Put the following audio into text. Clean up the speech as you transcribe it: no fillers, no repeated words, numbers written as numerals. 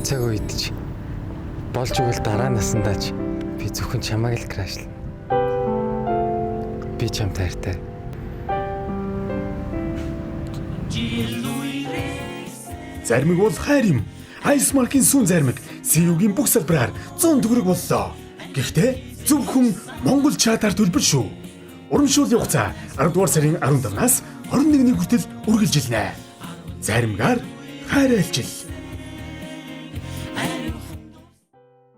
цаг үед ч болж өгөл дараа насандаа ч би зөвхөн чамайг л крашлна. Би чамтай хайртай. Зармиг бол хайр юм. Айсмаркийн сүүн зармиг СУ-гийн бүх салбараар 100 төгрөг боллоо. Гэхдээ зөвхөн Монгол чатаар төлбөр шүү. Урамшууллын хугацаа 10 дугаар сарын 15-наас 21-ний хүртэл үргэлжилнэ. Заримгаар хайр айлчил.